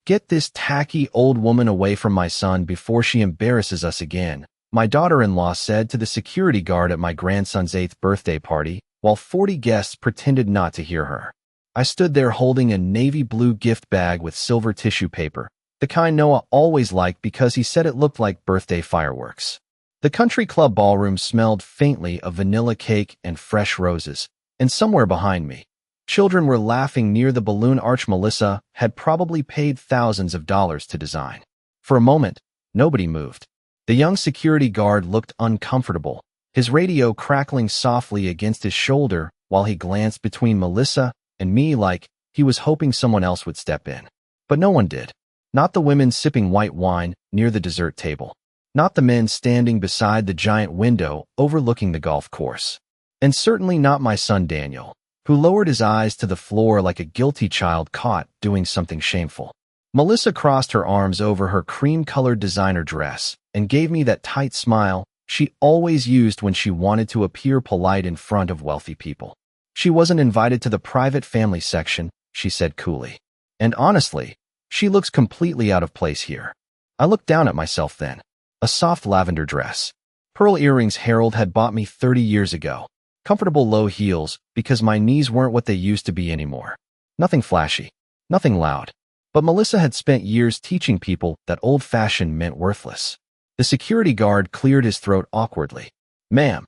"Get this tacky old woman away from my son before she embarrasses us again," my daughter-in-law said to the security guard at my grandson's 8th birthday party, while 40 guests pretended not to hear her. I stood there holding a navy blue gift bag with silver tissue paper, the kind Noah always liked because he said it looked like birthday fireworks. The country club ballroom smelled faintly of vanilla cake and fresh roses, and somewhere behind me, children were laughing near the balloon arch Melissa had probably paid thousands of dollars to design. For a moment, nobody moved. The young security guard looked uncomfortable, his radio crackling softly against his shoulder while he glanced between Melissa and me like he was hoping someone else would step in. But no one did. Not the women sipping white wine near the dessert table. Not the men standing beside the giant window overlooking the golf course. And certainly not my son Daniel, who lowered his eyes to the floor like a guilty child caught doing something shameful. Melissa crossed her arms over her cream-colored designer dress and gave me that tight smile she always used when she wanted to appear polite in front of wealthy people. "She wasn't invited to the private family section," she said coolly. "And honestly, she looks completely out of place here." I looked down at myself then. A soft lavender dress. Pearl earrings Harold had bought me 30 years ago. Comfortable low heels because my knees weren't what they used to be anymore. Nothing flashy. Nothing loud. But Melissa had spent years teaching people that old-fashioned meant worthless. The security guard cleared his throat awkwardly. "Ma'am,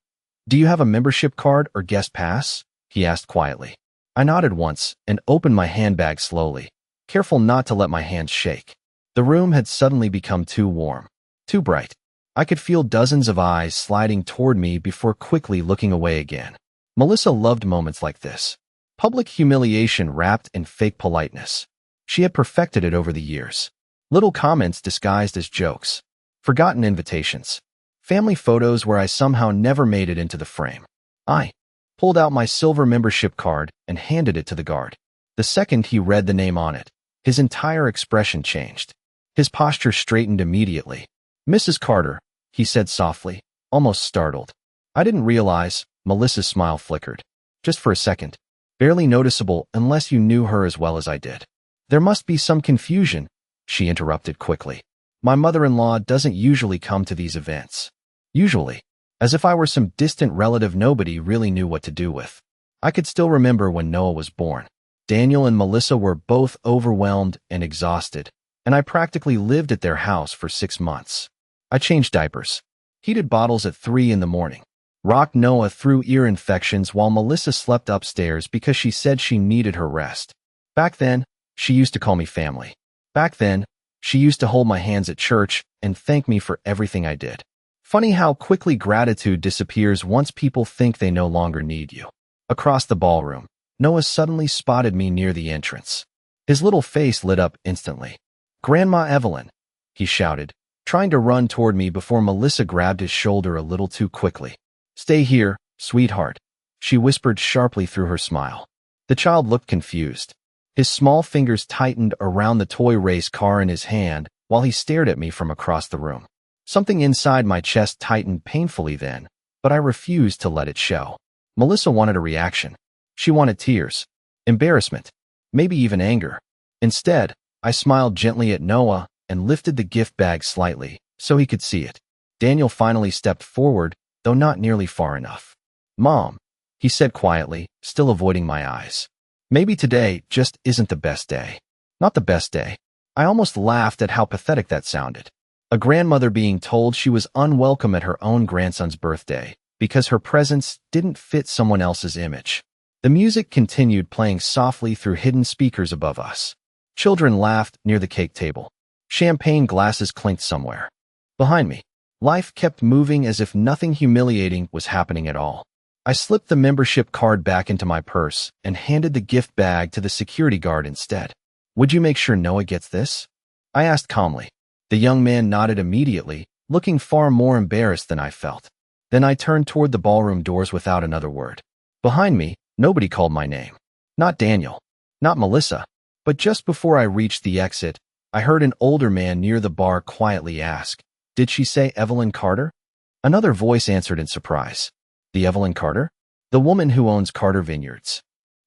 do you have a membership card or guest pass?" he asked quietly. I nodded once and opened my handbag slowly, careful not to let my hands shake. The room had suddenly become too warm. Too bright. I could feel dozens of eyes sliding toward me before quickly looking away again. Melissa loved moments like this. Public humiliation wrapped in fake politeness. She had perfected it over the years. Little comments disguised as jokes. Forgotten invitations. Family photos where I somehow never made it into the frame. I pulled out my silver membership card and handed it to the guard. The second he read the name on it, his entire expression changed. His posture straightened immediately. "Mrs. Carter," he said softly, almost startled. I didn't realize. Melissa's smile flickered. Just for a second. Barely noticeable unless you knew her as well as I did. "There must be some confusion," she interrupted quickly. "My mother-in-law doesn't usually come to these events." Usually. As if I were some distant relative nobody really knew what to do with. I could still remember when Noah was born. Daniel and Melissa were both overwhelmed and exhausted, and I practically lived at their house for 6 months. I changed diapers, heated bottles at 3 in the morning, rocked Noah through ear infections while Melissa slept upstairs because she said she needed her rest. Back then, she used to call me family. Back then, she used to hold my hands at church and thank me for everything I did. Funny how quickly gratitude disappears once people think they no longer need you. Across the ballroom, Noah suddenly spotted me near the entrance. His little face lit up instantly. "Grandma Evelyn," he shouted, trying to run toward me before Melissa grabbed his shoulder a little too quickly. "Stay here, sweetheart," she whispered sharply through her smile. The child looked confused. His small fingers tightened around the toy race car in his hand while he stared at me from across the room. Something inside my chest tightened painfully then, but I refused to let it show. Melissa wanted a reaction. She wanted tears, embarrassment, maybe even anger. Instead, I smiled gently at Noah and lifted the gift bag slightly so he could see it. Daniel finally stepped forward, though not nearly far enough. "Mom," he said quietly, still avoiding my eyes. "Maybe today just isn't the best day." Not the best day. I almost laughed at how pathetic that sounded. A grandmother being told she was unwelcome at her own grandson's birthday because her presence didn't fit someone else's image. The music continued playing softly through hidden speakers above us. Children laughed near the cake table. Champagne glasses clinked somewhere. Behind me, life kept moving as if nothing humiliating was happening at all. I slipped the membership card back into my purse and handed the gift bag to the security guard instead. "Would you make sure Noah gets this?" I asked calmly. The young man nodded immediately, looking far more embarrassed than I felt. Then I turned toward the ballroom doors without another word. Behind me, nobody called my name. Not Daniel. Not Melissa. But just before I reached the exit, I heard an older man near the bar quietly ask, "Did she say Evelyn Carter?" Another voice answered in surprise. "The Evelyn Carter? The woman who owns Carter Vineyards."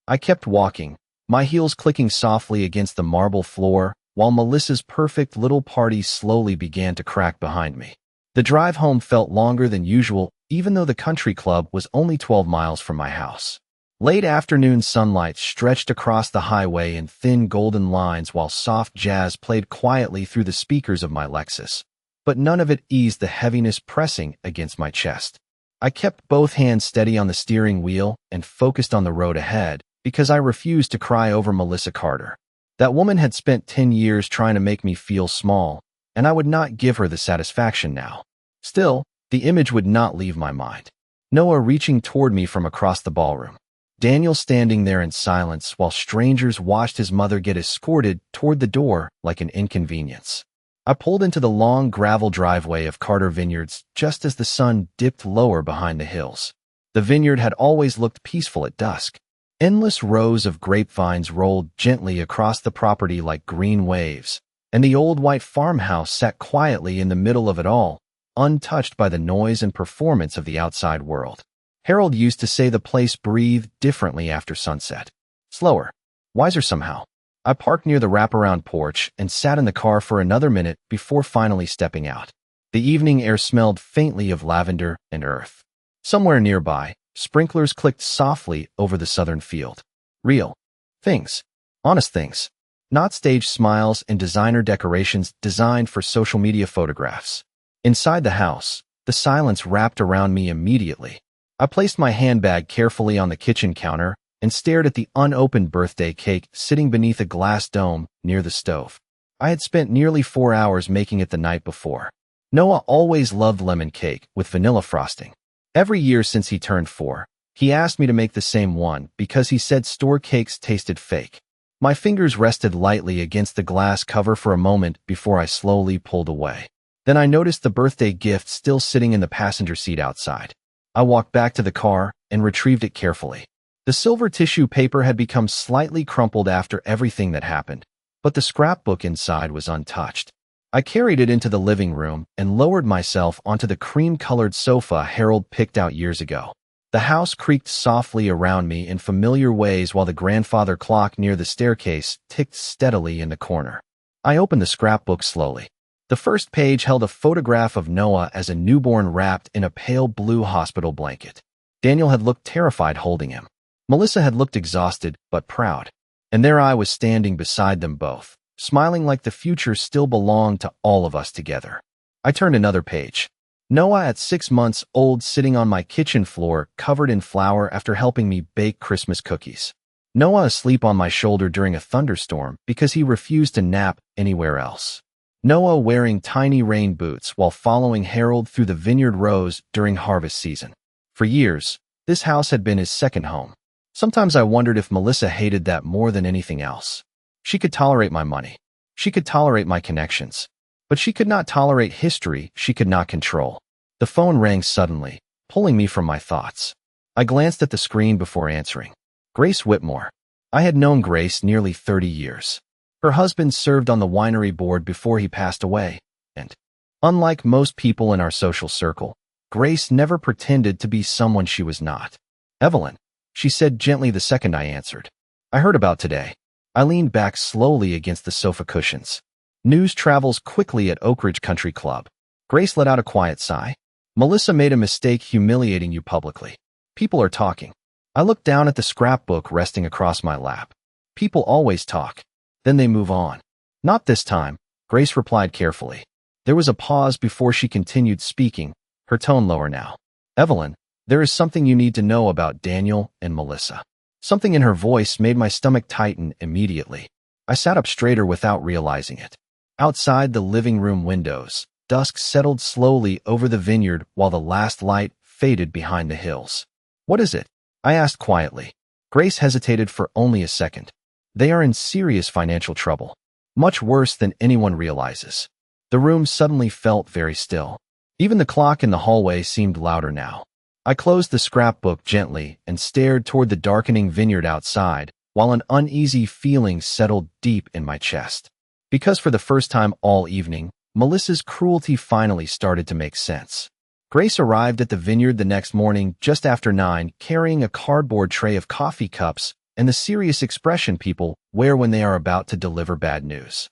I kept walking, my heels clicking softly against the marble floor while Melissa's perfect little party slowly began to crack behind me. The drive home felt longer than usual, even though the country club was only 12 miles from my house. Late afternoon sunlight stretched across the highway in thin golden lines while soft jazz played quietly through the speakers of my Lexus. But none of it eased the heaviness pressing against my chest. I kept both hands steady on the steering wheel and focused on the road ahead because I refused to cry over Melissa Carter. That woman had spent 10 years trying to make me feel small, and I would not give her the satisfaction now. Still, the image would not leave my mind. Noah reaching toward me from across the ballroom. Daniel standing there in silence while strangers watched his mother get escorted toward the door like an inconvenience. I pulled into the long gravel driveway of Carter Vineyards just as the sun dipped lower behind the hills. The vineyard had always looked peaceful at dusk. Endless rows of grapevines rolled gently across the property like green waves, and the old white farmhouse sat quietly in the middle of it all, untouched by the noise and performance of the outside world. Harold used to say the place breathed differently after sunset. Slower, wiser somehow. I parked near the wraparound porch and sat in the car for another minute before finally stepping out. The evening air smelled faintly of lavender and earth. Somewhere nearby, sprinklers clicked softly over the southern field. Real things. Honest things. Not staged smiles and designer decorations designed for social media photographs. Inside the house, the silence wrapped around me immediately. I placed my handbag carefully on the kitchen counter and stared at the unopened birthday cake sitting beneath a glass dome near the stove. I had spent nearly 4 hours making it the night before. Noah always loved lemon cake with vanilla frosting. Every year since he turned 4, he asked me to make the same one because he said store cakes tasted fake. My fingers rested lightly against the glass cover for a moment before I slowly pulled away. Then I noticed the birthday gift still sitting in the passenger seat outside. I walked back to the car and retrieved it carefully. The silver tissue paper had become slightly crumpled after everything that happened, but the scrapbook inside was untouched. I carried it into the living room and lowered myself onto the cream-colored sofa Harold picked out years ago. The house creaked softly around me in familiar ways while the grandfather clock near the staircase ticked steadily in the corner. I opened the scrapbook slowly. The first page held a photograph of Noah as a newborn wrapped in a pale blue hospital blanket. Daniel had looked terrified holding him. Melissa had looked exhausted but proud. And there I was standing beside them both, smiling like the future still belonged to all of us together. I turned another page. Noah at 6 months old sitting on my kitchen floor covered in flour after helping me bake Christmas cookies. Noah asleep on my shoulder during a thunderstorm because he refused to nap anywhere else. Noah wearing tiny rain boots while following Harold through the vineyard rows during harvest season. For years, this house had been his second home. Sometimes I wondered if Melissa hated that more than anything else. She could tolerate my money. She could tolerate my connections. But she could not tolerate history she could not control. The phone rang suddenly, pulling me from my thoughts. I glanced at the screen before answering. Grace Whitmore. I had known Grace nearly 30 years. Her husband served on the winery board before he passed away, and, unlike most people in our social circle, Grace never pretended to be someone she was not. Evelyn, she said gently the second I answered. I heard about today. I leaned back slowly against the sofa cushions. News travels quickly at Oak Ridge Country Club. Grace let out a quiet sigh. Melissa made a mistake humiliating you publicly. People are talking. I looked down at the scrapbook resting across my lap. People always talk. Then they move on. Not this time, Grace replied carefully. There was a pause before she continued speaking, her tone lower now. Evelyn, there is something you need to know about Daniel and Melissa. Something in her voice made my stomach tighten immediately. I sat up straighter without realizing it. Outside the living room windows, dusk settled slowly over the vineyard while the last light faded behind the hills. What is it? I asked quietly. Grace hesitated for only a second. They are in serious financial trouble. Much worse than anyone realizes. The room suddenly felt very still. Even the clock in the hallway seemed louder now. I closed the scrapbook gently and stared toward the darkening vineyard outside, while an uneasy feeling settled deep in my chest. Because for the first time all evening, Melissa's cruelty finally started to make sense. Grace arrived at the vineyard the next morning just after 9, carrying a cardboard tray of coffee cups and the serious expression people wear when they are about to deliver bad news.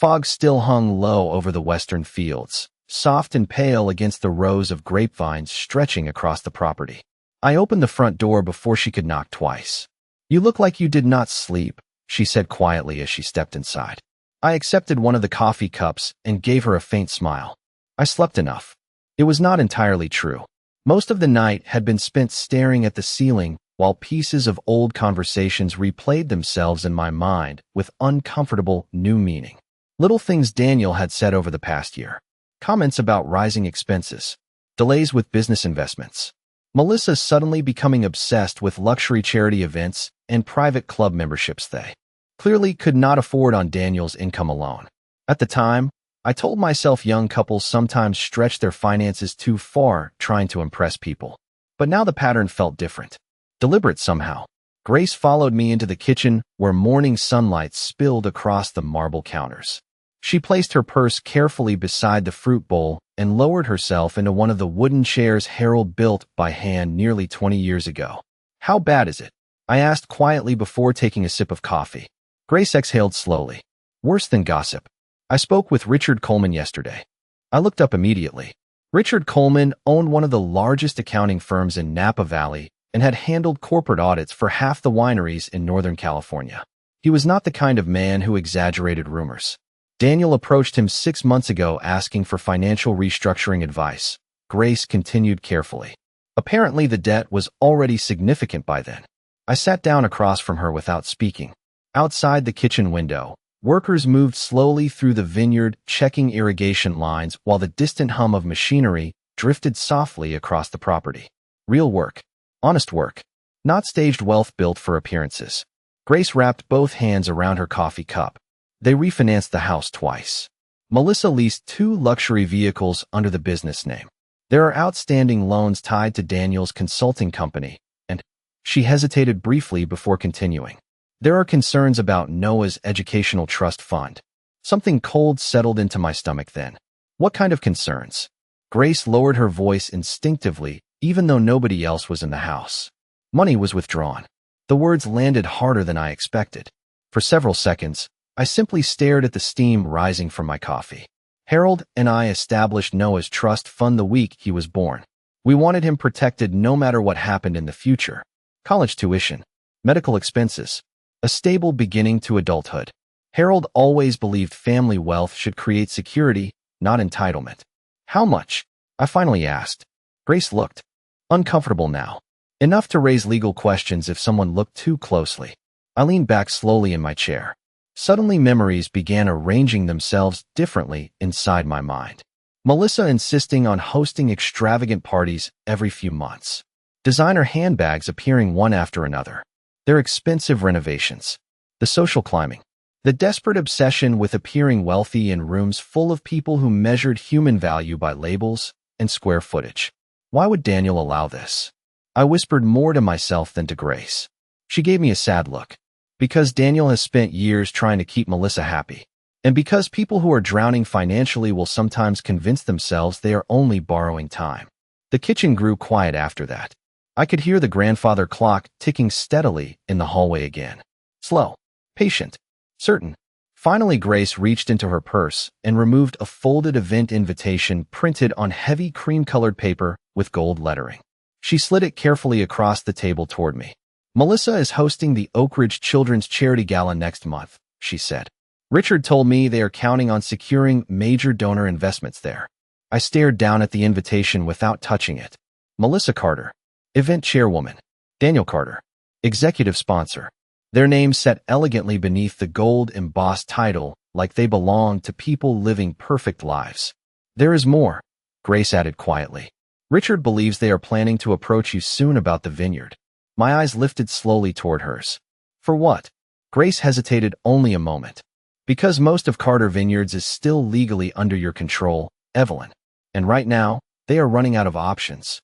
Fog still hung low over the western fields, soft and pale against the rows of grapevines stretching across the property. I opened the front door before she could knock twice. "You look like you did not sleep," she said quietly as she stepped inside. I accepted one of the coffee cups and gave her a faint smile. I slept enough. It was not entirely true. Most of the night had been spent staring at the ceiling while pieces of old conversations replayed themselves in my mind with uncomfortable new meaning. Little things Daniel had said over the past year. Comments about rising expenses, delays with business investments, Melissa suddenly becoming obsessed with luxury charity events and private club memberships they clearly could not afford on Daniel's income alone. At the time, I told myself young couples sometimes stretch their finances too far trying to impress people. But now the pattern felt different. Deliberate somehow. Grace followed me into the kitchen where morning sunlight spilled across the marble counters. She placed her purse carefully beside the fruit bowl and lowered herself into one of the wooden chairs Harold built by hand nearly 20 years ago. "How bad is it?" I asked quietly before taking a sip of coffee. Grace exhaled slowly. "Worse than gossip. I spoke with Richard Coleman yesterday." I looked up immediately. Richard Coleman owned one of the largest accounting firms in Napa Valley and had handled corporate audits for half the wineries in Northern California. He was not the kind of man who exaggerated rumors. Daniel approached him 6 months ago asking for financial restructuring advice. Grace continued carefully. Apparently the debt was already significant by then. I sat down across from her without speaking. Outside the kitchen window, workers moved slowly through the vineyard, checking irrigation lines while the distant hum of machinery drifted softly across the property. Real work. Honest work. Not staged wealth built for appearances. Grace wrapped both hands around her coffee cup. They refinanced the house twice. Melissa leased 2 luxury vehicles under the business name. There are outstanding loans tied to Daniel's consulting company, and she hesitated briefly before continuing. There are concerns about Noah's educational trust fund. Something cold settled into my stomach then. What kind of concerns? Grace lowered her voice instinctively, even though nobody else was in the house. Money was withdrawn. The words landed harder than I expected. For several seconds, I simply stared at the steam rising from my coffee. Harold and I established Noah's trust fund the week he was born. We wanted him protected no matter what happened in the future. College tuition, medical expenses, a stable beginning to adulthood. Harold always believed family wealth should create security, not entitlement. "How much?" I finally asked. Grace looked uncomfortable now. Enough to raise legal questions if someone looked too closely. I leaned back slowly in my chair. Suddenly memories began arranging themselves differently inside my mind. Melissa insisting on hosting extravagant parties every few months. Designer handbags appearing one after another. Their expensive renovations. The social climbing. The desperate obsession with appearing wealthy in rooms full of people who measured human value by labels and square footage. Why would Daniel allow this? I whispered more to myself than to Grace. She gave me a sad look. Because Daniel has spent years trying to keep Melissa happy. And because people who are drowning financially will sometimes convince themselves they are only borrowing time. The kitchen grew quiet after that. I could hear the grandfather clock ticking steadily in the hallway again. Slow, patient, certain. Finally, Grace reached into her purse and removed a folded event invitation printed on heavy cream-colored paper with gold lettering. She slid it carefully across the table toward me. "Melissa is hosting the Oak Ridge Children's Charity Gala next month," she said. "Richard told me they are counting on securing major donor investments there." I stared down at the invitation without touching it. Melissa Carter, event chairwoman. Daniel Carter, executive sponsor. Their names set elegantly beneath the gold-embossed title like they belonged to people living perfect lives. "There is more," Grace added quietly. "Richard believes they are planning to approach you soon about the vineyard." My eyes lifted slowly toward hers. "For what?" Grace hesitated only a moment. "Because most of Carter Vineyards is still legally under your control, Evelyn. And right now, they are running out of options."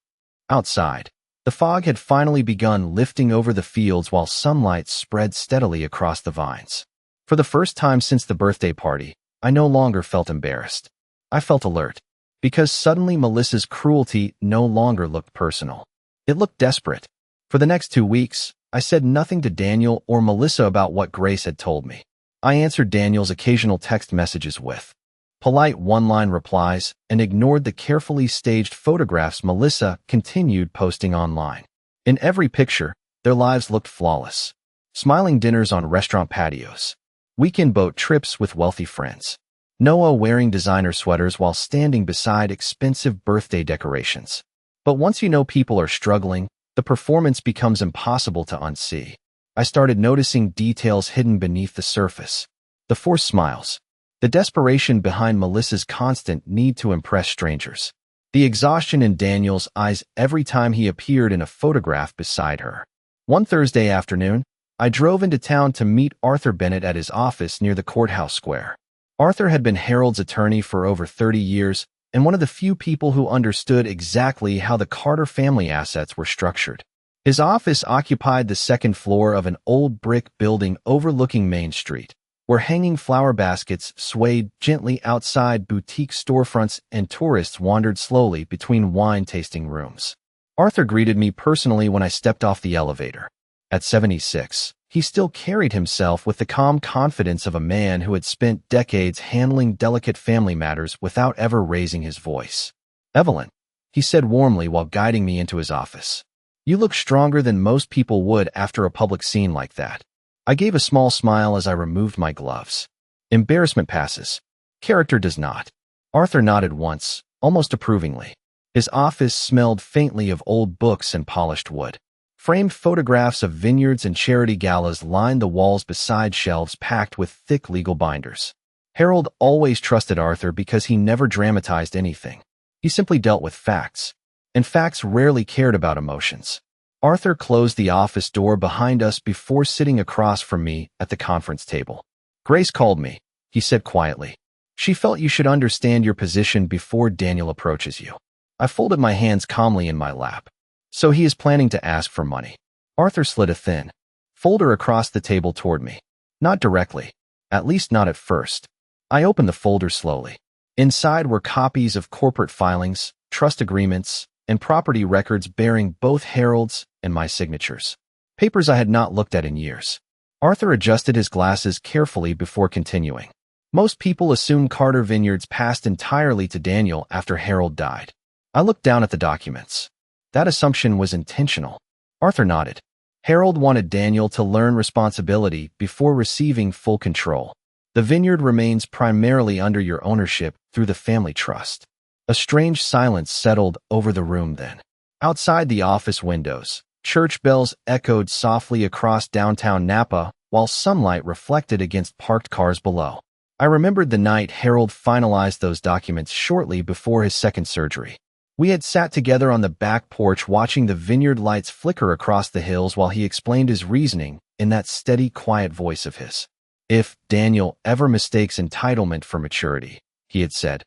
Outside, the fog had finally begun lifting over the fields while sunlight spread steadily across the vines. For the first time since the birthday party, I no longer felt embarrassed. I felt alert. Because suddenly Melissa's cruelty no longer looked personal. It looked desperate. For the next 2 weeks, I said nothing to Daniel or Melissa about what Grace had told me. I answered Daniel's occasional text messages with polite one-line replies and ignored the carefully staged photographs Melissa continued posting online. In every picture, their lives looked flawless. Smiling dinners on restaurant patios, weekend boat trips with wealthy friends, Noah wearing designer sweaters while standing beside expensive birthday decorations. But once you know people are struggling, the performance becomes impossible to unsee. I started noticing details hidden beneath the surface. The forced smiles, the desperation behind Melissa's constant need to impress strangers, the exhaustion in Daniel's eyes every time he appeared in a photograph beside her. One Thursday afternoon, I drove into town to meet Arthur Bennett at his office near the courthouse square. Arthur had been Harold's attorney for over 30 years and one of the few people who understood exactly how the Carter family assets were structured. His office occupied the second floor of an old brick building overlooking Main Street, where hanging flower baskets swayed gently outside boutique storefronts and tourists wandered slowly between wine-tasting rooms. Arthur greeted me personally when I stepped off the elevator. At 76, he still carried himself with the calm confidence of a man who had spent decades handling delicate family matters without ever raising his voice. "Evelyn," he said warmly while guiding me into his office. "You look stronger than most people would after a public scene like that." I gave a small smile as I removed my gloves. Embarrassment passes. Character does not. Arthur nodded once, almost approvingly. His office smelled faintly of old books and polished wood. Framed photographs of vineyards and charity galas lined the walls beside shelves packed with thick legal binders. Harold always trusted Arthur because he never dramatized anything. He simply dealt with facts, and facts rarely cared about emotions. Arthur closed the office door behind us before sitting across from me at the conference table. "Grace called me," he said quietly. "She felt you should understand your position before Daniel approaches you." I folded my hands calmly in my lap. "So he is planning to ask for money." Arthur slid a thin folder across the table toward me. "Not directly. At least not at first." I opened the folder slowly. Inside were copies of corporate filings, trust agreements, and property records bearing both Harold's and my signatures. Papers I had not looked at in years. Arthur adjusted his glasses carefully before continuing. "Most people assume Carter Vineyards passed entirely to Daniel after Harold died." I looked down at the documents. That assumption was intentional. Arthur nodded. "Harold wanted Daniel to learn responsibility before receiving full control. The vineyard remains primarily under your ownership through the family trust." A strange silence settled over the room then. Outside the office windows, church bells echoed softly across downtown Napa while sunlight reflected against parked cars below. I remembered the night Harold finalized those documents shortly before his second surgery. We had sat together on the back porch watching the vineyard lights flicker across the hills while he explained his reasoning in that steady, quiet voice of his. "If Daniel ever mistakes entitlement for maturity," he had said,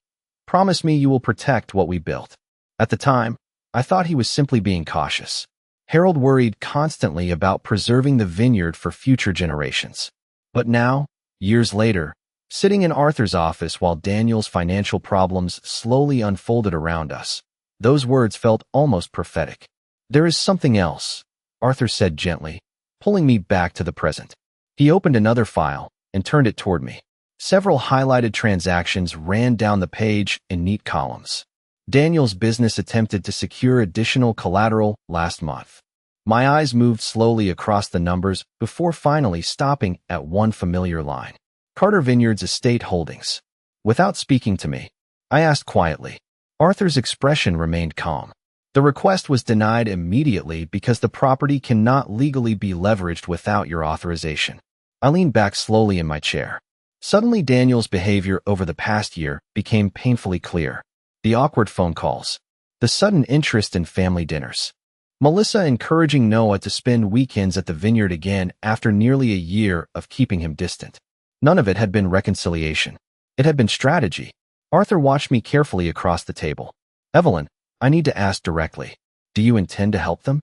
"promise me you will protect what we built." At the time, I thought he was simply being cautious. Harold worried constantly about preserving the vineyard for future generations. But now, years later, sitting in Arthur's office while Daniel's financial problems slowly unfolded around us, those words felt almost prophetic. "There is something else," Arthur said gently, pulling me back to the present. He opened another file and turned it toward me. Several highlighted transactions ran down the page in neat columns. Daniel's business attempted to secure additional collateral last month. My eyes moved slowly across the numbers before finally stopping at one familiar line. Carter Vineyards Estate Holdings. Without speaking to me, I asked quietly. Arthur's expression remained calm. "The request was denied immediately because the property cannot legally be leveraged without your authorization." I leaned back slowly in my chair. Suddenly, Daniel's behavior over the past year became painfully clear. The awkward phone calls, the sudden interest in family dinners, Melissa encouraging Noah to spend weekends at the vineyard again after nearly a year of keeping him distant. None of it had been reconciliation. It had been strategy. Arthur watched me carefully across the table. "Evelyn, I need to ask directly. Do you intend to help them?"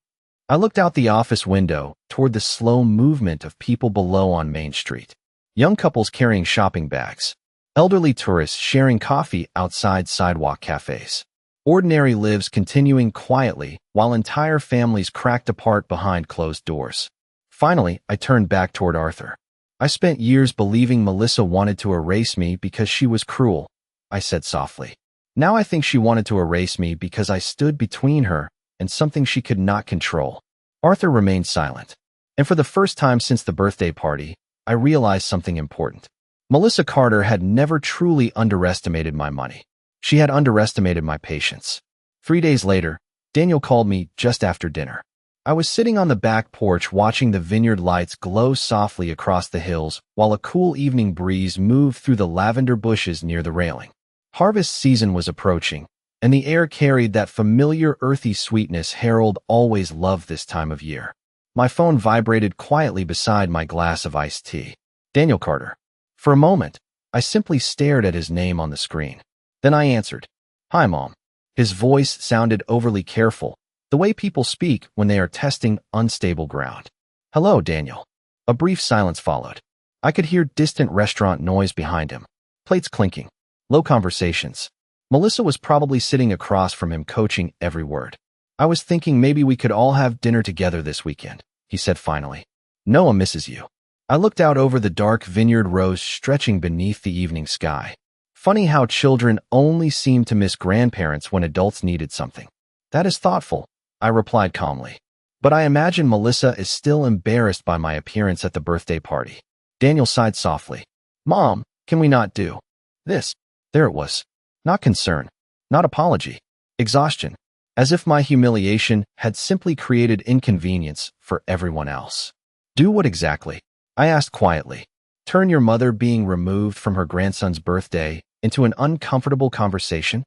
I looked out the office window toward the slow movement of people below on Main Street. Young couples carrying shopping bags. Elderly tourists sharing coffee outside sidewalk cafes. Ordinary lives continuing quietly while entire families cracked apart behind closed doors. Finally, I turned back toward Arthur. I spent years believing Melissa wanted to erase me because she was cruel, I said softly. Now I think she wanted to erase me because I stood between her and something she could not control. Arthur remained silent. And for the first time since the birthday party, I realized something important. Melissa Carter had never truly underestimated my money. She had underestimated my patience. 3 days later, Daniel called me just after dinner. I was sitting on the back porch watching the vineyard lights glow softly across the hills while a cool evening breeze moved through the lavender bushes near the railing. Harvest season was approaching, and the air carried that familiar earthy sweetness Harold always loved this time of year. My phone vibrated quietly beside my glass of iced tea. Daniel Carter. For a moment, I simply stared at his name on the screen. Then I answered, "Hi, Mom." His voice sounded overly careful, the way people speak when they are testing unstable ground. "Hello, Daniel." A brief silence followed. I could hear distant restaurant noise behind him, plates clinking, low conversations. Melissa was probably sitting across from him coaching every word. "I was thinking maybe we could all have dinner together this weekend," he said finally. "Noah misses you." I looked out over the dark vineyard rows stretching beneath the evening sky. Funny how children only seem to miss grandparents when adults needed something. "That is thoughtful," I replied calmly. "But I imagine Melissa is still embarrassed by my appearance at the birthday party." Daniel sighed softly. "Mom, can we not do this?" There it was. Not concern, not apology, exhaustion, as if my humiliation had simply created inconvenience for everyone else. "Do what exactly?" I asked quietly. "Turn your mother being removed from her grandson's birthday into an uncomfortable conversation?"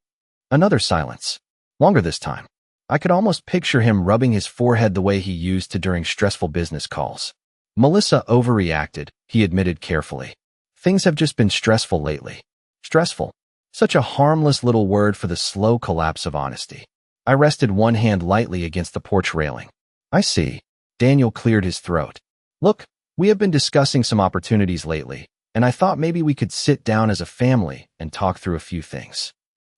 Another silence. Longer this time. I could almost picture him rubbing his forehead the way he used to during stressful business calls. "Melissa overreacted," he admitted carefully. "Things have just been stressful lately." Stressful. Such a harmless little word for the slow collapse of honesty. I rested one hand lightly against the porch railing. "I see." Daniel cleared his throat. "Look, we have been discussing some opportunities lately, and I thought maybe we could sit down as a family and talk through a few things."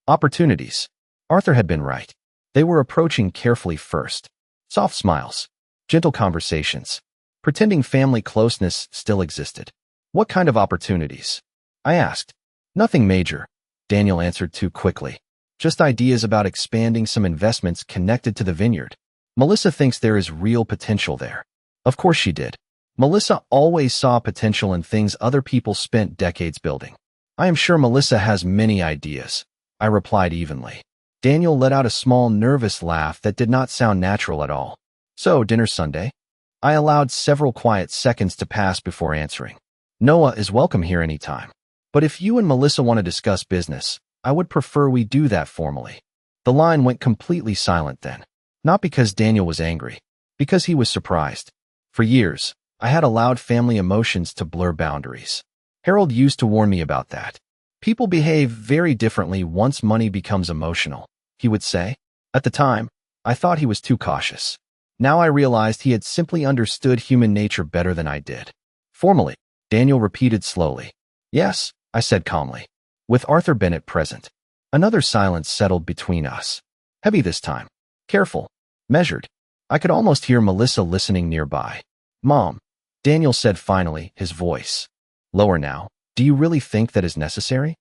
Opportunities. Arthur had been right. They were approaching carefully first. Soft smiles. Gentle conversations. Pretending family closeness still existed. "What kind of opportunities?" I asked. "Nothing major," Daniel answered too quickly. "Just ideas about expanding some investments connected to the vineyard. Melissa thinks there is real potential there." Of course she did. Melissa always saw potential in things other people spent decades building. "I am sure Melissa has many ideas," I replied evenly. Daniel let out a small nervous laugh that did not sound natural at all. "So, dinner Sunday?" I allowed several quiet seconds to pass before answering. "Noah is welcome here anytime. But if you and Melissa want to discuss business, I would prefer we do that formally." The line went completely silent then. Not because Daniel was angry, because he was surprised. For years, I had allowed family emotions to blur boundaries. Harold used to warn me about that. "People behave very differently once money becomes emotional," he would say. At the time, I thought he was too cautious. Now I realized he had simply understood human nature better than I did. "Formally," Daniel repeated slowly. "Yes," I said calmly. "With Arthur Bennett present." Another silence settled between us. Heavy this time. Careful. Measured. I could almost hear Melissa listening nearby. "Mom," Daniel said finally, his voice lower now, "do you really think that is necessary?"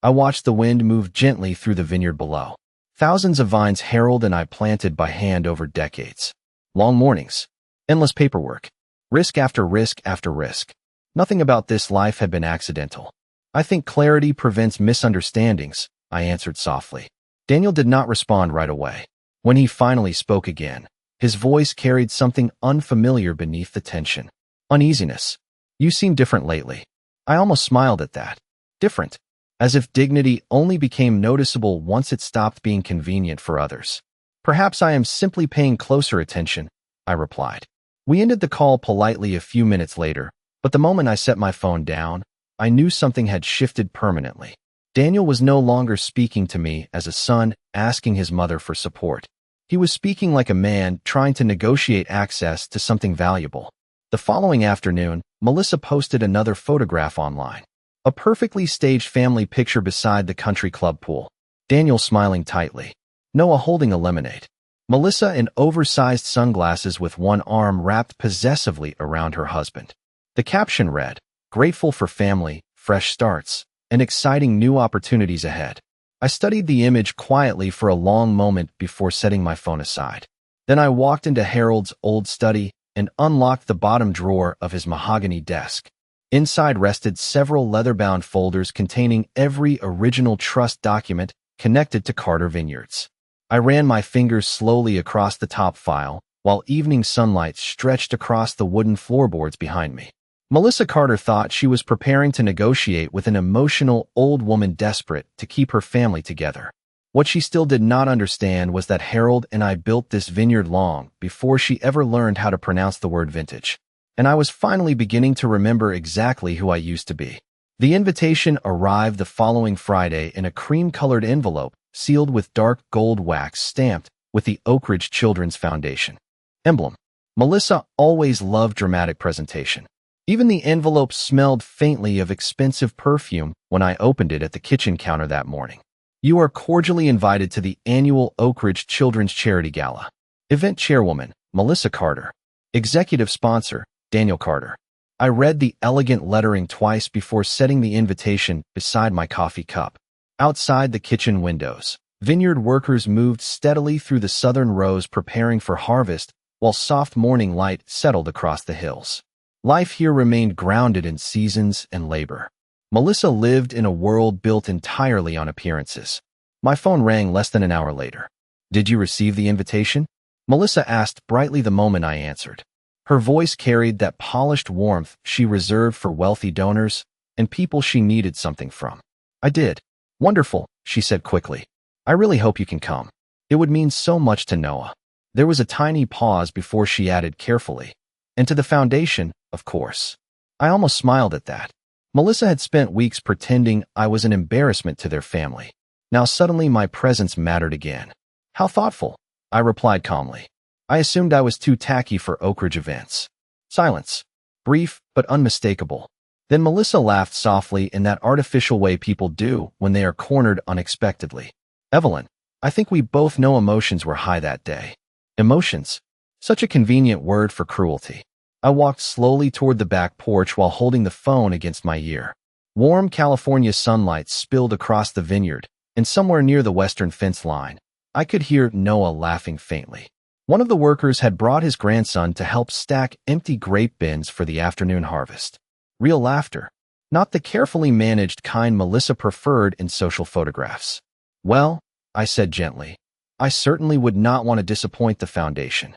I watched the wind move gently through the vineyard below. Thousands of vines Harold and I planted by hand over decades. Long mornings. Endless paperwork. Risk after risk after risk. Nothing about this life had been accidental. "I think clarity prevents misunderstandings," I answered softly. Daniel did not respond right away. When he finally spoke again, his voice carried something unfamiliar beneath the tension. Uneasiness. "You seem different lately." I almost smiled at that. Different. As if dignity only became noticeable once it stopped being convenient for others. "Perhaps I am simply paying closer attention," I replied. We ended the call politely a few minutes later, but the moment I set my phone down, I knew something had shifted permanently. Daniel was no longer speaking to me as a son asking his mother for support. He was speaking like a man trying to negotiate access to something valuable. The following afternoon, Melissa posted another photograph online. A perfectly staged family picture beside the country club pool. Daniel smiling tightly. Noah holding a lemonade. Melissa in oversized sunglasses with one arm wrapped possessively around her husband. The caption read, grateful for family, fresh starts, and exciting new opportunities ahead. I studied the image quietly for a long moment before setting my phone aside. Then I walked into Harold's old study and unlocked the bottom drawer of his mahogany desk. Inside rested several leather-bound folders containing every original trust document connected to Carter Vineyards. I ran my fingers slowly across the top file, while evening sunlight stretched across the wooden floorboards behind me. Melissa Carter thought she was preparing to negotiate with an emotional old woman desperate to keep her family together. What she still did not understand was that Harold and I built this vineyard long before she ever learned how to pronounce the word vintage. And I was finally beginning to remember exactly who I used to be. The invitation arrived the following Friday in a cream-colored envelope sealed with dark gold wax stamped with the Oak Ridge Children's Foundation emblem. Melissa always loved dramatic presentation. Even the envelope smelled faintly of expensive perfume when I opened it at the kitchen counter that morning. You are cordially invited to the annual Oak Ridge Children's Charity Gala. Event Chairwoman, Melissa Carter. Executive Sponsor, Daniel Carter. I read the elegant lettering twice before setting the invitation beside my coffee cup. Outside the kitchen windows, vineyard workers moved steadily through the southern rows preparing for harvest while soft morning light settled across the hills. Life here remained grounded in seasons and labor. Melissa lived in a world built entirely on appearances. My phone rang less than an hour later. Did you receive the invitation? Melissa asked brightly the moment I answered. Her voice carried that polished warmth she reserved for wealthy donors and people she needed something from. I did. Wonderful, she said quickly. I really hope you can come. It would mean so much to Noah. There was a tiny pause before she added carefully. And to the foundation, of course. I almost smiled at that. Melissa had spent weeks pretending I was an embarrassment to their family. Now suddenly my presence mattered again. How thoughtful, I replied calmly. I assumed I was too tacky for Oak Ridge events. Silence. Brief, but unmistakable. Then Melissa laughed softly in that artificial way people do when they are cornered unexpectedly. Evelyn, I think we both know emotions were high that day. Emotions. Such a convenient word for cruelty. I walked slowly toward the back porch while holding the phone against my ear. Warm California sunlight spilled across the vineyard, and somewhere near the western fence line, I could hear Noah laughing faintly. One of the workers had brought his grandson to help stack empty grape bins for the afternoon harvest. Real laughter, not the carefully managed kind Melissa preferred in social photographs. Well, I said gently, I certainly would not want to disappoint the foundation.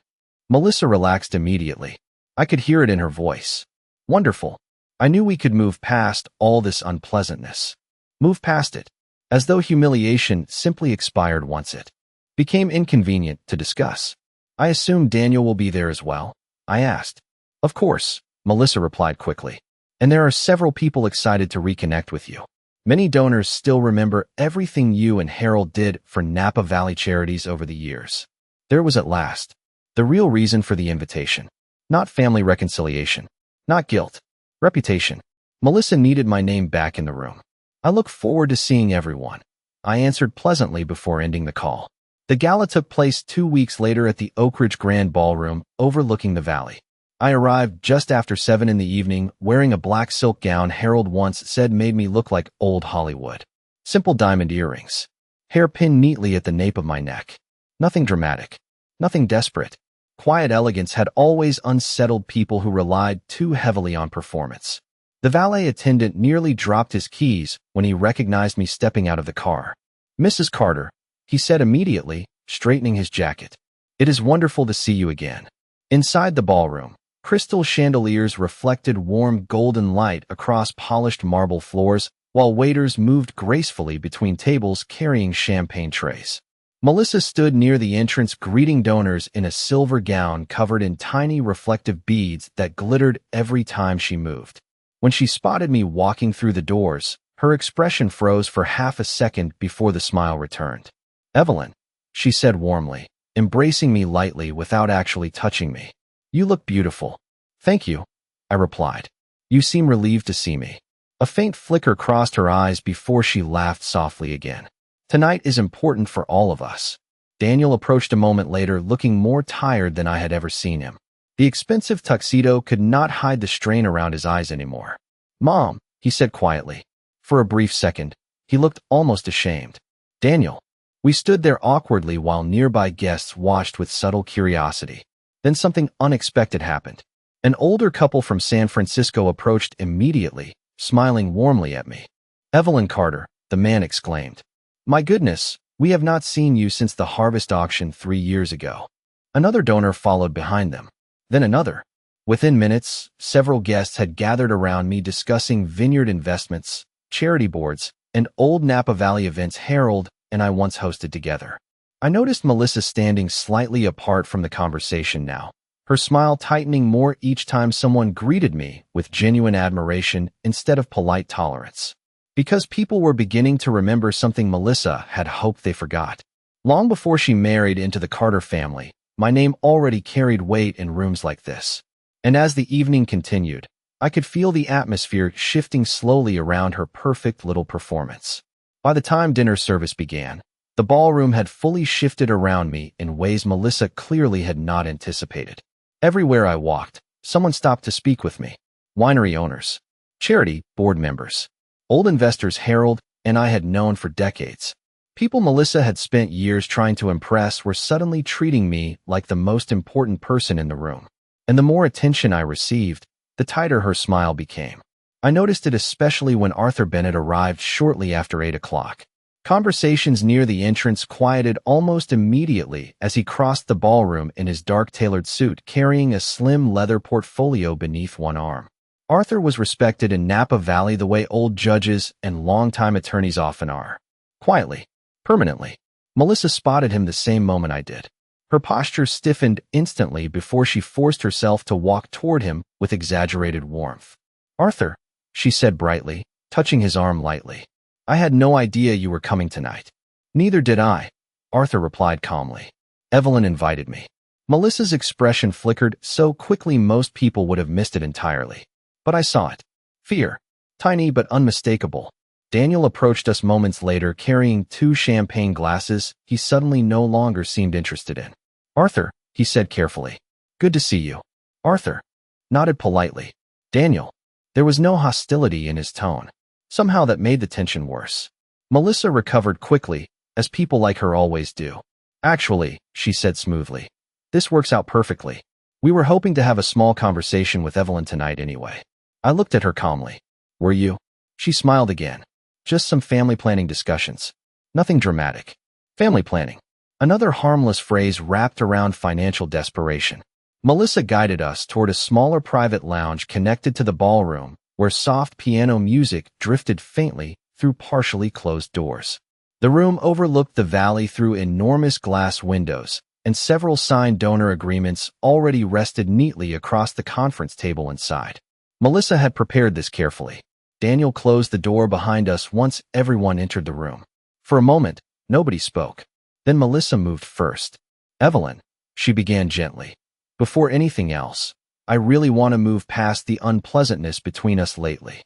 Melissa relaxed immediately. I could hear it in her voice. Wonderful. I knew we could move past all this unpleasantness. Move past it, as though humiliation simply expired once it became inconvenient to discuss. I assume Daniel will be there as well? I asked. Of course, Melissa replied quickly. And there are several people excited to reconnect with you. Many donors still remember everything you and Harold did for Napa Valley charities over the years. There was at last the real reason for the invitation. Not family reconciliation. Not guilt. Reputation. Melissa needed my name back in the room. I look forward to seeing everyone. I answered pleasantly before ending the call. The gala took place 2 weeks later at the Oak Ridge Grand Ballroom overlooking the valley. I arrived just after 7 in the evening, wearing a black silk gown Harold once said made me look like old Hollywood. Simple diamond earrings. Hair pinned neatly at the nape of my neck. Nothing dramatic. Nothing desperate. Quiet elegance had always unsettled people who relied too heavily on performance. The valet attendant nearly dropped his keys when he recognized me stepping out of the car. Mrs. Carter, he said immediately, straightening his jacket. It is wonderful to see you again. Inside the ballroom, crystal chandeliers reflected warm golden light across polished marble floors, while waiters moved gracefully between tables carrying champagne trays. Melissa stood near the entrance greeting donors in a silver gown covered in tiny reflective beads that glittered every time she moved. When she spotted me walking through the doors, her expression froze for half a second before the smile returned. Evelyn, she said warmly, embracing me lightly without actually touching me. You look beautiful. Thank you, I replied. You seem relieved to see me. A faint flicker crossed her eyes before she laughed softly again. Tonight is important for all of us. Daniel approached a moment later, looking more tired than I had ever seen him. The expensive tuxedo could not hide the strain around his eyes anymore. Mom, he said quietly. For a brief second, he looked almost ashamed. Daniel. We stood there awkwardly while nearby guests watched with subtle curiosity. Then something unexpected happened. An older couple from San Francisco approached immediately, smiling warmly at me. Evelyn Carter, the man exclaimed. My goodness, we have not seen you since the harvest auction 3 years ago. Another donor followed behind them. Then another. Within minutes, several guests had gathered around me discussing vineyard investments, charity boards, and old Napa Valley events Harold and I once hosted together. I noticed Melissa standing slightly apart from the conversation now, her smile tightening more each time someone greeted me with genuine admiration instead of polite tolerance. Because people were beginning to remember something Melissa had hoped they forgot. Long before she married into the Carter family, my name already carried weight in rooms like this. And as the evening continued, I could feel the atmosphere shifting slowly around her perfect little performance. By the time dinner service began, the ballroom had fully shifted around me in ways Melissa clearly had not anticipated. Everywhere I walked, someone stopped to speak with me. Winery owners, charity board members, old investors Harold and I had known for decades. People Melissa had spent years trying to impress were suddenly treating me like the most important person in the room. And the more attention I received, the tighter her smile became. I noticed it especially when Arthur Bennett arrived shortly after 8 o'clock. Conversations near the entrance quieted almost immediately as he crossed the ballroom in his dark tailored suit carrying a slim leather portfolio beneath one arm. Arthur was respected in Napa Valley the way old judges and longtime attorneys often are. Quietly, permanently. Melissa spotted him the same moment I did. Her posture stiffened instantly before she forced herself to walk toward him with exaggerated warmth. Arthur, she said brightly, touching his arm lightly. I had no idea you were coming tonight. Neither did I, Arthur replied calmly. Evelyn invited me. Melissa's expression flickered so quickly most people would have missed it entirely. But I saw it. Fear. Tiny but unmistakable. Daniel approached us moments later carrying 2 champagne glasses he suddenly no longer seemed interested in. Arthur, he said carefully. Good to see you. Arthur nodded politely. Daniel. There was no hostility in his tone. Somehow that made the tension worse. Melissa recovered quickly, as people like her always do. Actually, she said smoothly. This works out perfectly. We were hoping to have a small conversation with Evelyn tonight anyway. I looked at her calmly. Were you? She smiled again. Just some family planning discussions. Nothing dramatic. Family planning. Another harmless phrase wrapped around financial desperation. Melissa guided us toward a smaller private lounge connected to the ballroom, where soft piano music drifted faintly through partially closed doors. The room overlooked the valley through enormous glass windows, and several signed donor agreements already rested neatly across the conference table inside. Melissa had prepared this carefully. Daniel closed the door behind us once everyone entered the room. For a moment, nobody spoke. Then Melissa moved first. Evelyn, she began gently. Before anything else, I really want to move past the unpleasantness between us lately.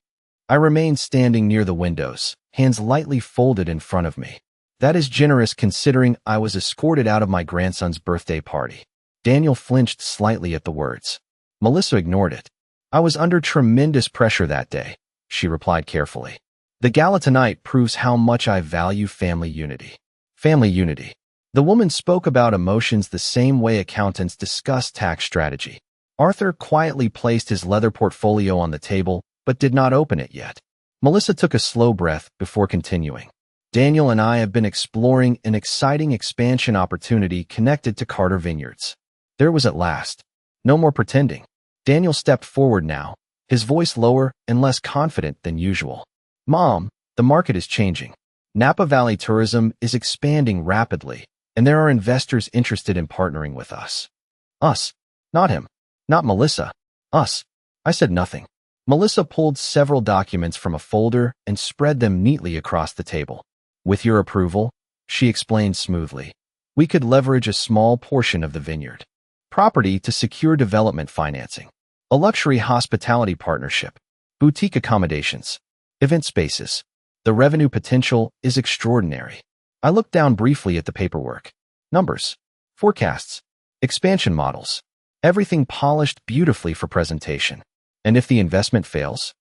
I remained standing near the windows, hands lightly folded in front of me. That is generous considering I was escorted out of my grandson's birthday party. Daniel flinched slightly at the words. Melissa ignored it. I was under tremendous pressure that day, she replied carefully. The gala tonight proves how much I value family unity. Family unity. The woman spoke about emotions the same way accountants discuss tax strategy. Arthur quietly placed his leather portfolio on the table, but did not open it yet. Melissa took a slow breath before continuing. Daniel and I have been exploring an exciting expansion opportunity connected to Carter Vineyards. There was at last. No more pretending. Daniel stepped forward now, his voice lower and less confident than usual. Mom, the market is changing. Napa Valley tourism is expanding rapidly, and there are investors interested in partnering with us. Us. Not him. Not Melissa. Us. I said nothing. Melissa pulled several documents from a folder and spread them neatly across the table. With your approval, she explained smoothly, we could leverage a small portion of the vineyard. Property to secure development financing. A luxury hospitality partnership. Boutique accommodations. Event spaces. The revenue potential is extraordinary. I looked down briefly at the paperwork. Numbers. Forecasts. Expansion models. Everything polished beautifully for presentation. And if the investment fails?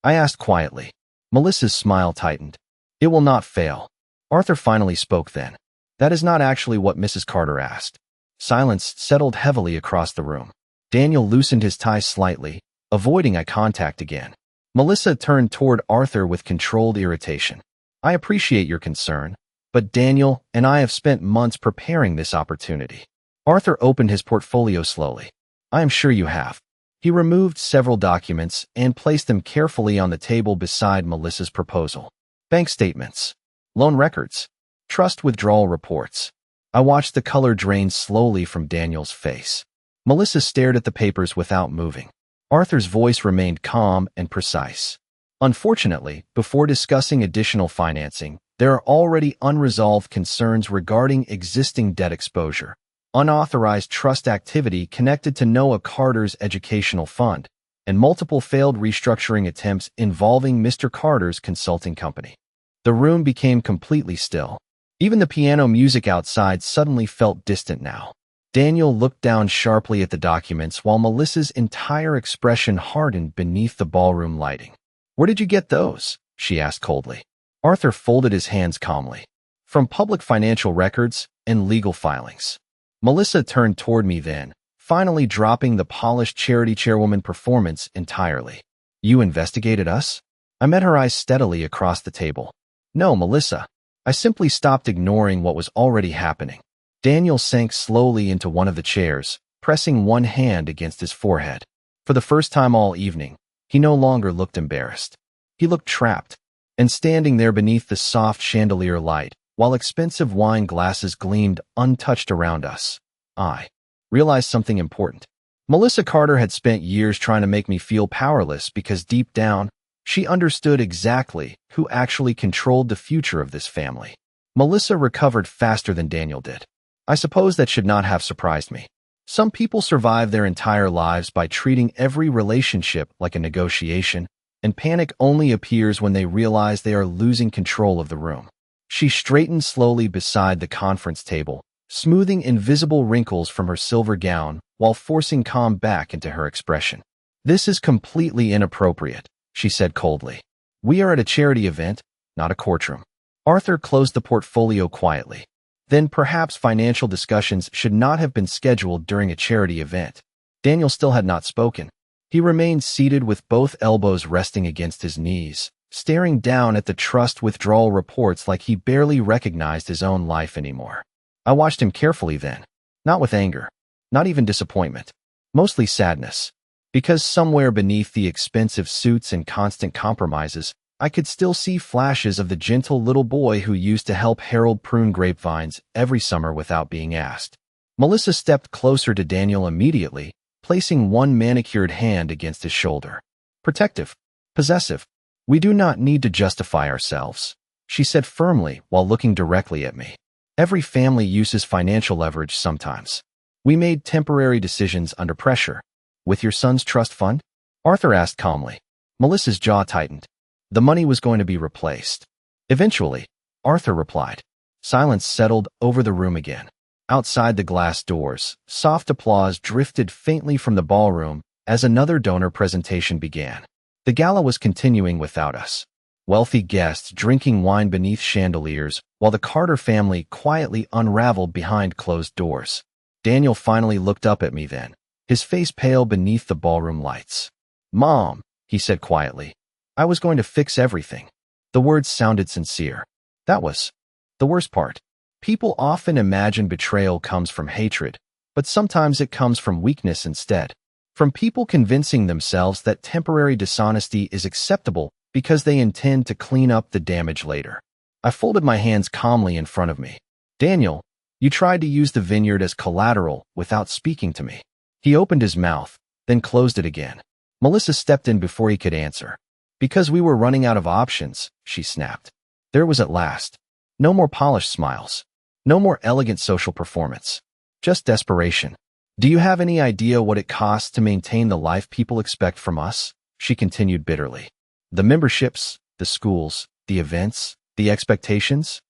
I asked quietly. Melissa's smile tightened. It will not fail. Arthur finally spoke then. That is not actually what Mrs. Carter asked. Silence settled heavily across the room. Daniel loosened his tie slightly, avoiding eye contact again. Melissa turned toward Arthur with controlled irritation. I appreciate your concern, but Daniel and I have spent months preparing this opportunity. Arthur opened his portfolio slowly. I am sure you have. He removed several documents and placed them carefully on the table beside Melissa's proposal. Bank statements, loan records, trust withdrawal reports. I watched the color drain slowly from Daniel's face. Melissa stared at the papers without moving. Arthur's voice remained calm and precise. Unfortunately, before discussing additional financing, there are already unresolved concerns regarding existing debt exposure, unauthorized trust activity connected to Noah Carter's educational fund, and multiple failed restructuring attempts involving Mr. Carter's consulting company. The room became completely still. Even the piano music outside suddenly felt distant now. Daniel looked down sharply at the documents while Melissa's entire expression hardened beneath the ballroom lighting. Where did you get those? She asked coldly. Arthur folded his hands calmly. From public financial records and legal filings. Melissa turned toward me then, finally dropping the polished charity chairwoman performance entirely. You investigated us? I met her eyes steadily across the table. No, Melissa. I simply stopped ignoring what was already happening. Daniel sank slowly into one of the chairs, pressing one hand against his forehead. For the first time all evening, he no longer looked embarrassed. He looked trapped, and standing there beneath the soft chandelier light, while expensive wine glasses gleamed untouched around us, I realized something important. Melissa Carter had spent years trying to make me feel powerless because deep down, she understood exactly who actually controlled the future of this family. Melissa recovered faster than Daniel did. I suppose that should not have surprised me. Some people survive their entire lives by treating every relationship like a negotiation, and panic only appears when they realize they are losing control of the room. She straightened slowly beside the conference table, smoothing invisible wrinkles from her silver gown while forcing calm back into her expression. This is completely inappropriate, she said coldly. We are at a charity event, not a courtroom. Arthur closed the portfolio quietly. Then perhaps financial discussions should not have been scheduled during a charity event. Daniel still had not spoken. He remained seated with both elbows resting against his knees, staring down at the trust withdrawal reports like he barely recognized his own life anymore. I watched him carefully then, not with anger, not even disappointment, mostly sadness, because somewhere beneath the expensive suits and constant compromises, I could still see flashes of the gentle little boy who used to help Harold prune grapevines every summer without being asked. Melissa stepped closer to Daniel immediately, placing one manicured hand against his shoulder. Protective, possessive. We do not need to justify ourselves, she said firmly while looking directly at me. Every family uses financial leverage sometimes. We made temporary decisions under pressure. With your son's trust fund? Arthur asked calmly. Melissa's jaw tightened. The money was going to be replaced. Eventually, Arthur replied. Silence settled over the room again. Outside the glass doors, soft applause drifted faintly from the ballroom as another donor presentation began. The gala was continuing without us. Wealthy guests drinking wine beneath chandeliers while the Carter family quietly unraveled behind closed doors. Daniel finally looked up at me then, his face pale beneath the ballroom lights. Mom, he said quietly. I was going to fix everything. The words sounded sincere. That was the worst part. People often imagine betrayal comes from hatred, but sometimes it comes from weakness instead. From people convincing themselves that temporary dishonesty is acceptable because they intend to clean up the damage later. I folded my hands calmly in front of me. Daniel, you tried to use the vineyard as collateral without speaking to me. He opened his mouth, then closed it again. Melissa stepped in before he could answer. Because we were running out of options, she snapped. There was at last. No more polished smiles. No more elegant social performance. Just desperation. Do you have any idea what it costs to maintain the life people expect from us? She continued bitterly. The memberships, the schools, the events, the expectations?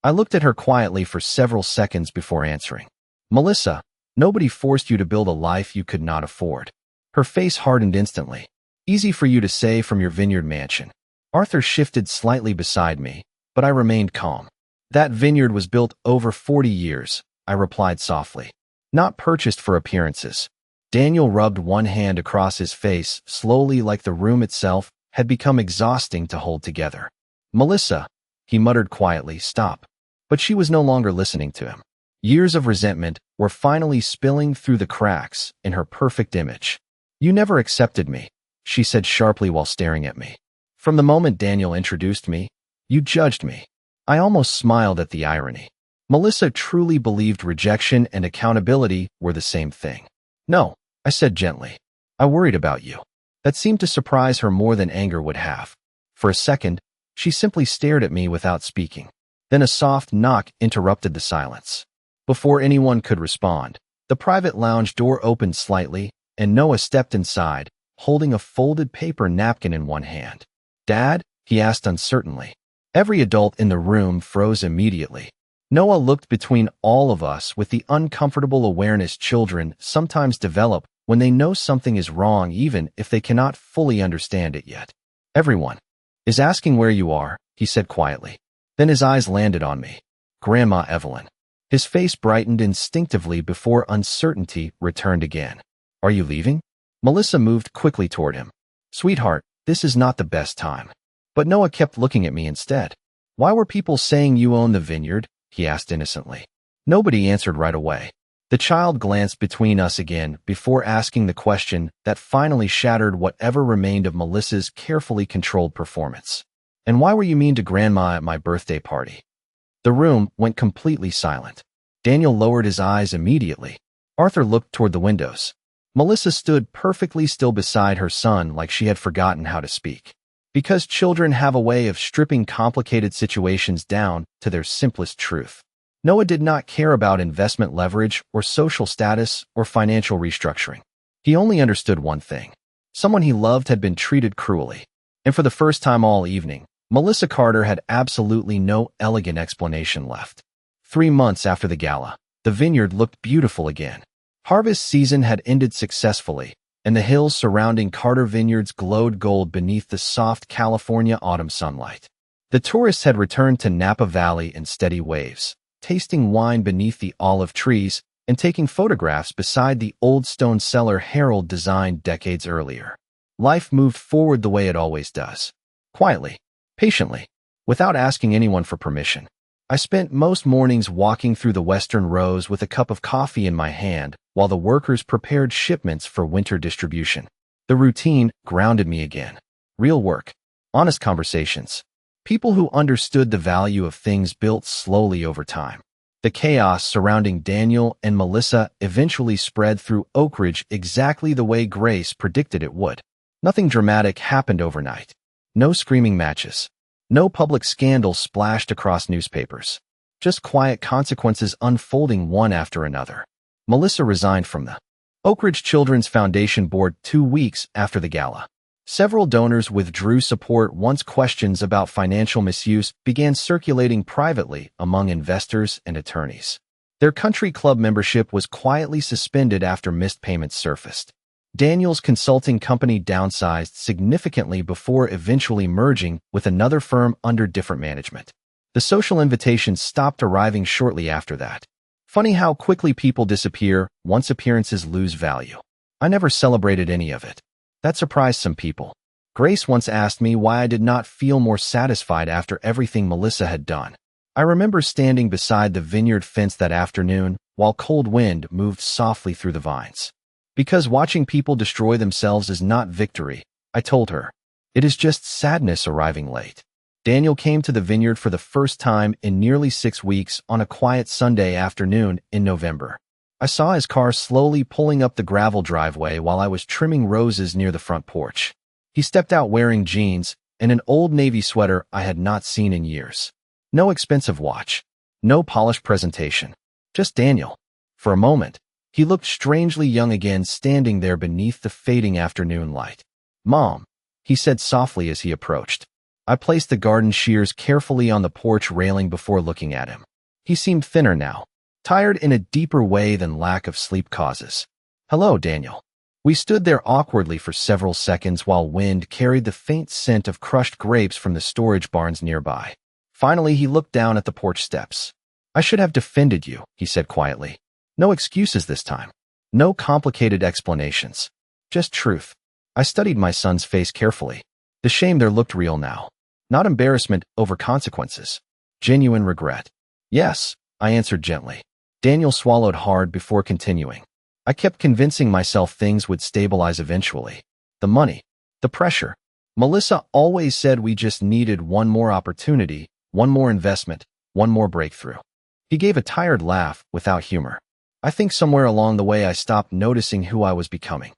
I looked at her quietly for several seconds before answering. Melissa, nobody forced you to build a life you could not afford. Her face hardened instantly. Easy for you to say from your vineyard mansion. Arthur shifted slightly beside me, but I remained calm. That vineyard was built over 40 years, I replied softly. Not purchased for appearances. Daniel rubbed one hand across his face, slowly, like the room itself had become exhausting to hold together. Melissa, he muttered quietly, stop. But she was no longer listening to him. Years of resentment were finally spilling through the cracks in her perfect image. You never accepted me, she said sharply while staring at me. From the moment Daniel introduced me, you judged me. I almost smiled at the irony. Melissa truly believed rejection and accountability were the same thing. No, I said gently. I worried about you. That seemed to surprise her more than anger would have. For a second, she simply stared at me without speaking. Then a soft knock interrupted the silence. Before anyone could respond, the private lounge door opened slightly, and Noah stepped inside, holding a folded paper napkin in one hand. Dad? He asked uncertainly. Every adult in the room froze immediately. Noah looked between all of us with the uncomfortable awareness children sometimes develop when they know something is wrong even if they cannot fully understand it yet. Everyone is asking where you are, he said quietly. Then his eyes landed on me. Grandma Evelyn. His face brightened instinctively before uncertainty returned again. Are you leaving? Melissa moved quickly toward him. Sweetheart, this is not the best time. But Noah kept looking at me instead. Why were people saying you own the vineyard? He asked innocently. Nobody answered right away. The child glanced between us again before asking the question that finally shattered whatever remained of Melissa's carefully controlled performance. And why were you mean to Grandma at my birthday party? The room went completely silent. Daniel lowered his eyes immediately. Arthur looked toward the windows. Melissa stood perfectly still beside her son like she had forgotten how to speak. Because children have a way of stripping complicated situations down to their simplest truth. Noah did not care about investment leverage or social status or financial restructuring. He only understood one thing. Someone he loved had been treated cruelly. And for the first time all evening, Melissa Carter had absolutely no elegant explanation left. 3 months after the gala, the vineyard looked beautiful again. Harvest season had ended successfully, and the hills surrounding Carter Vineyards glowed gold beneath the soft California autumn sunlight. The tourists had returned to Napa Valley in steady waves, tasting wine beneath the olive trees and taking photographs beside the old stone cellar Harold designed decades earlier. Life moved forward the way it always does. Quietly, patiently, without asking anyone for permission. I spent most mornings walking through the western rows with a cup of coffee in my hand while the workers prepared shipments for winter distribution. The routine grounded me again. Real work, honest conversations, people who understood the value of things built slowly over time. The chaos surrounding Daniel and Melissa eventually spread through Oak Ridge exactly the way Grace predicted it would. Nothing dramatic happened overnight. No screaming matches. No public scandal splashed across newspapers. Just quiet consequences unfolding one after another. Melissa resigned from the Oak Ridge Children's Foundation board 2 weeks after the gala. Several donors withdrew support once questions about financial misuse began circulating privately among investors and attorneys. Their country club membership was quietly suspended after missed payments surfaced. Daniel's consulting company downsized significantly before eventually merging with another firm under different management. The social invitations stopped arriving shortly after that. Funny how quickly people disappear once appearances lose value. I never celebrated any of it. That surprised some people. Grace once asked me why I did not feel more satisfied after everything Melissa had done. I remember standing beside the vineyard fence that afternoon while cold wind moved softly through the vines. Because watching people destroy themselves is not victory, I told her. It is just sadness arriving late. Daniel came to the vineyard for the first time in nearly 6 weeks on a quiet Sunday afternoon in November. I saw his car slowly pulling up the gravel driveway while I was trimming roses near the front porch. He stepped out wearing jeans and an old navy sweater I had not seen in years. No expensive watch. No polished presentation. Just Daniel. For a moment, he looked strangely young again standing there beneath the fading afternoon light. Mom, he said softly as he approached. I placed the garden shears carefully on the porch railing before looking at him. He seemed thinner now, tired in a deeper way than lack of sleep causes. Hello, Daniel. We stood there awkwardly for several seconds while wind carried the faint scent of crushed grapes from the storage barns nearby. Finally, he looked down at the porch steps. "I should have defended you," he said quietly. "No excuses this time. No complicated explanations. Just truth." I studied my son's face carefully. The shame there looked real now. Not embarrassment over consequences. Genuine regret. "Yes," I answered gently. Daniel swallowed hard before continuing. "I kept convincing myself things would stabilize eventually. The money. The pressure. Melissa always said we just needed one more opportunity, one more investment, one more breakthrough." He gave a tired laugh without humor. I think somewhere along the way I stopped noticing who I was becoming.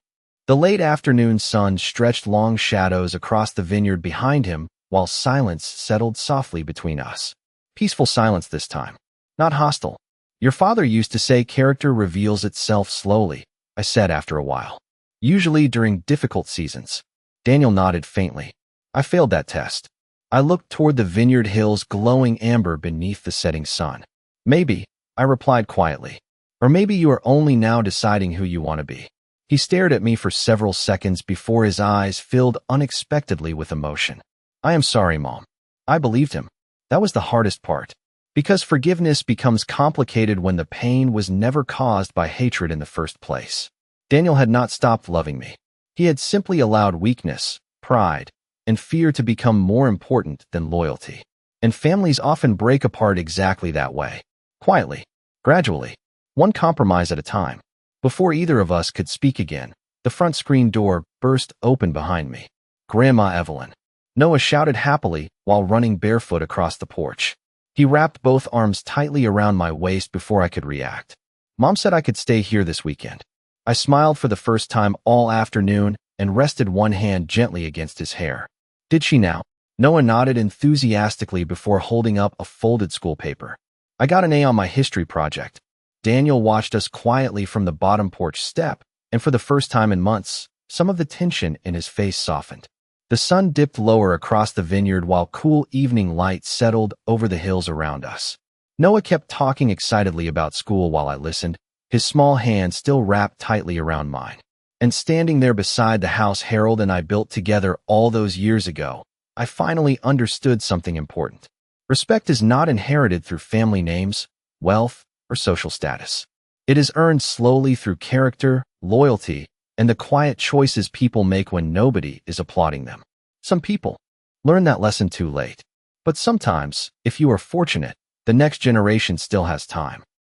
The late afternoon sun stretched long shadows across the vineyard behind him while silence settled softly between us. Peaceful silence this time. Not hostile. "Your father used to say character reveals itself slowly," I said after a while. "Usually during difficult seasons." Daniel nodded faintly. "I failed that test." I looked toward the vineyard hills glowing amber beneath the setting sun. "Maybe," I replied quietly. "Or maybe you are only now deciding who you want to be." He stared at me for several seconds before his eyes filled unexpectedly with emotion. "I am sorry, Mom." I believed him. That was the hardest part. Because forgiveness becomes complicated when the pain was never caused by hatred in the first place. Daniel had not stopped loving me. He had simply allowed weakness, pride, and fear to become more important than loyalty. And families often break apart exactly that way. Quietly, gradually, one compromise at a time. Before either of us could speak again, the front screen door burst open behind me. Grandma Evelyn. Noah shouted happily while running barefoot across the porch. He wrapped both arms tightly around my waist before I could react. "Mom said I could stay here this weekend." I smiled for the first time all afternoon and rested one hand gently against his hair. "Did she now?" Noah nodded enthusiastically before holding up a folded school paper. "I got an A on my history project." Daniel watched us quietly from the bottom porch step, and for the first time in months, some of the tension in his face softened. The sun dipped lower across the vineyard while cool evening light settled over the hills around us. Noah kept talking excitedly about school while I listened, his small hand still wrapped tightly around mine. And standing there beside the house Harold and I built together all those years ago, I finally understood something important. Respect is not inherited through family names, wealth, or social status. It is earned slowly through character, loyalty, and the quiet choices people make when nobody is applauding them. Some people learn that lesson too late. But sometimes, if you are fortunate, the next generation still has time.